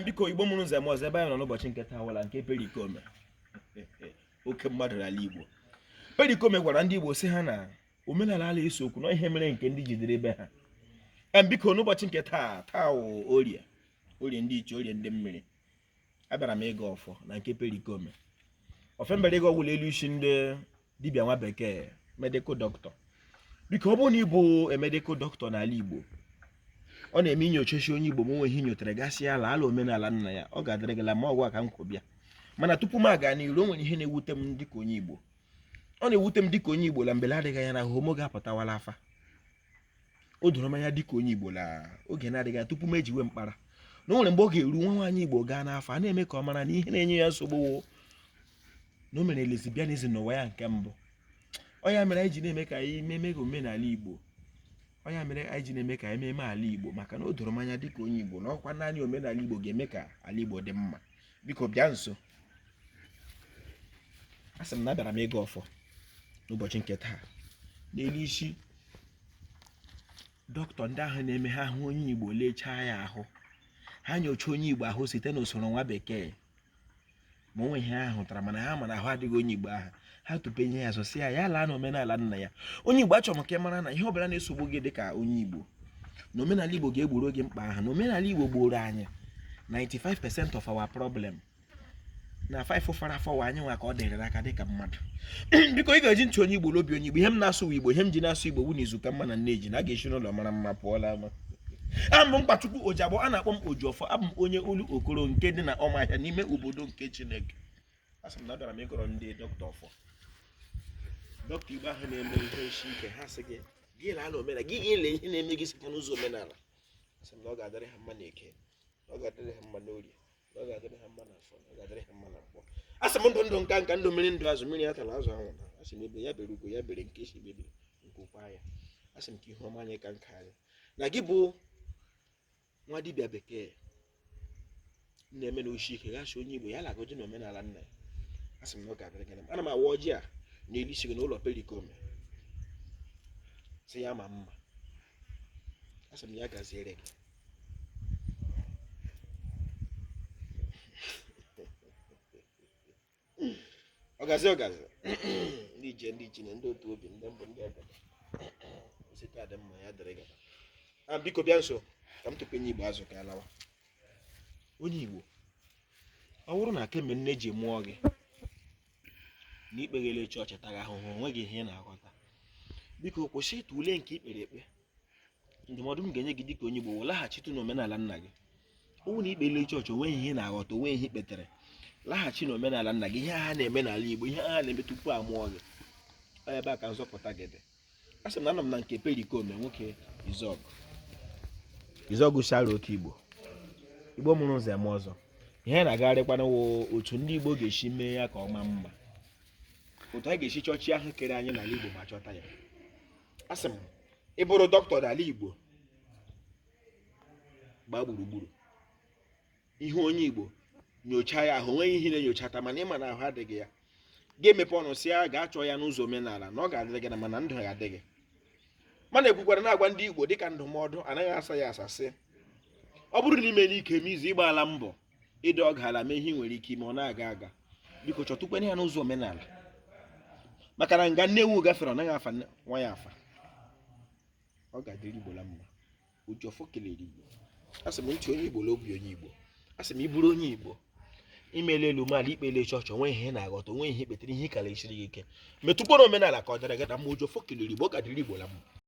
biko Igbo mụrụ nze m ọzọ ebe anyị nọ n'ụbọchị nke taa wala nke Perikome oke mmadụ n'ala Igbo. Perikome gwara ndị Igbo sị ha na omenala ala eso okwu na ihe mere nke ndị jidere ebe ha. Biko n'ụbọchị nke taa orie ndị iche orie ndị mmiri abịara m ịga ọfọ na nke Perikome. Ofe mbere ịga ọgwụla elu isi ndị dibịa nwa bekee medical doctor. Biko ọ bụrụ na ịbụ medical doctor n'ala Igbo, ọ na-eme inyocha onye Igbo ma onwe ihe inyotere gasị ala omenala nna ya, ọ ga-adịrị gị la ma ọgwụ aka m kwụbịa. Mana tupu m aga n'iru, o nwere ihe na-ewute m dịka onye Igbo. Ọ na-ewute m dịka onye Igbo la mgbe adịghị anya na homo ga-apụtawala afa. O doro m anya dịka onye Igbo la oge na-adịghị anya tupu m ejiwe mkpara na o nwere mgbe ọ ga-eru nwa nwaanyị Igbo gaa n'afọ a na-eme ka ọ mara na ihe na-enye ya nsogbu na o mere lesbianism n'ụwa ya nke mbụ. Ọ ya mere anyị ji na-eme ka anyị meme omenala Igbo. Ọ ya mere anyị ji na-eme ka ememe ala Igbo, maka na o doro m anya dịka onye Igbo na ọkwa naanị omenala Igbo ga-eme ka ala Igbo dị mma. Biko bịa nso. Asị m na abịara m ịga ọfọ n'ụbọchị nke taa n'elu isi dọkịta ndị ahụ na-eme ha hụ onye Igbo lechaa ya ahụ, ha nyochaa onye Igbo ahụ site n'usoro nwa bekee ma onwe ihe ha hụtara, mana ha mana ahụ adịghị onye Igbo ahụ, ha tupenye ya sọsị ya laa n'omenala nna ya. Onye Igbo achọrọ m ka ị mara na ihe ọbụla na-esogbu gị dịka onye Igbo na omenala Igbo ga-egboro gị mkpa ahụ. Na omenala Igbo gboro anyị 95% of our problem na 5 fara afọ anyị nwa ka ọ dịrị aka dịka mmadụ. Biko ị ga-eji ntị onye Igbo n'obi onye Igbo. Ihe m na-asụ Igbo, ihe m ji na-asụ Igbo bụ n'izu ka mma na nneji na a ga-esi n'ụlọ mara mma pụọla ama. Abụ m Mkpachukwu Ojiabọ, a na-akpọ m Ojiọfọ. Abụ m onye olu okoro nke dị na Ọmahịa n'ime obodo nke Chineke. Asị m na abịara m ịgọrọ ndị dọkịta ọfọ. Dọkịta Igbo ahụ na-eme ihe isi ike, ha sị gị laala omenala gị, ile ihe na-eme gị site n'ụzọ omenala. Asị m na ọ ga-adịrị ha mma n'Eke, ọ ga-adịrị ha mma n'Orie, ọ ga-adịrị ha mma n'Afọ, ọ ga-adịrị ha mma na Nkwọ. Asị m ndụ nka ndụ mmiri ndụ azụ mmiri atala azụ anwụ na. Asị m ebe ya bere ugo ya bere nke isi bebere nke ụkwa ya. Asị m ka ihu ọma anyị ka nka anyị na gị bụ nwa dibịa bekee na-eme na oshi ike gasị onye Igbo ya lagoji na omenala nna ya. Asị m na ọ ga-adịrị gị na mma. Ana m awa ọjị a n'elu isi gị n'ụlọ Perikome sị ya ma mma. Asị m ya gaziere gị. Ọgazi ndị iche na ndị otu obi ndị mbụ ndị ebe site adị mma ya dịrị gị. Biko bịa nso ka m tupenye Igbo azụ ka ya lawa. Onye Igbo, ọ bụrụ na kemgbe nne ji mụọ gị na ikpeghele chọọchị taghị ahụhụ, onweghị ihe na-aghọta, biko kwụsị ịtụ ule nke ikpere ekpe. Ndụmọdụ m ga-enye gị dịka onye Igbo, laghachite n'omenala nna gị. Ọ bụrụ na ikpele chọọchị onweghị ihe na-aghọta, onweghị ihe ikpetere, laghachi n'omenala nna gị. Ihe ha na-eme n'ala Igbo, ihe ha na-eme tupu a mụọ gị, ebe a ka nzọpụta gị dị. Asị m na anọ m na nke Perikome nwoke Izọgụ Sharo oke Igbo mụrụ nze m ọzọ. Ihe na-agagharịkwana otu ndị Igbo ga-esi mee ya ka ọ maa mma, otu anyị ga-esi chọọchị ahụ kere anyị n'ala Igbo ma chọta ya. Asị m ị bụrụ dọkịta n'ala Igbo, gbaa gburugburu ihe onye Igbo nyochaa ya ahụ, onweghị ihe na-enyochata, mana ịma na ahụ adịghị ya, ga-emepe ọnụ si ya ga-achọ ya n'ụzọ omenala na ọ ga-adịrị gị na mana ndụ ya adịghị. Mana ekwukwara na-agwa ndị Igbo dịka ndụmọdụ, anaghị asa ya asasị. Ọ bụrụ na ime n'ike eme izu ịgbaala mbọ ịdị ọga ala mee ihe nwere ike ime ọ na-aga aga, biko chọtụkwana ya n'ụzọ omenala, maka na nga nne ewu gafere ọ naghị afa nwa ya afa. Ọ ga-adịrị Igbo la mma. Ojiọfọ kelere Igbo. Asị m ntị onye Igbo n'obi onye Igbo. Asị m iburu onye Igbo imele elu mala ikpele chọọchị, onwe ihe na-aghọta, onwe ihe ikpetere, ihe kala esiri gị ike, metụkwara omenala ka ọ dịrị gị na mma. Ojiọfọ kelere Igbo, ọ ga-adịrị Igbo la mma.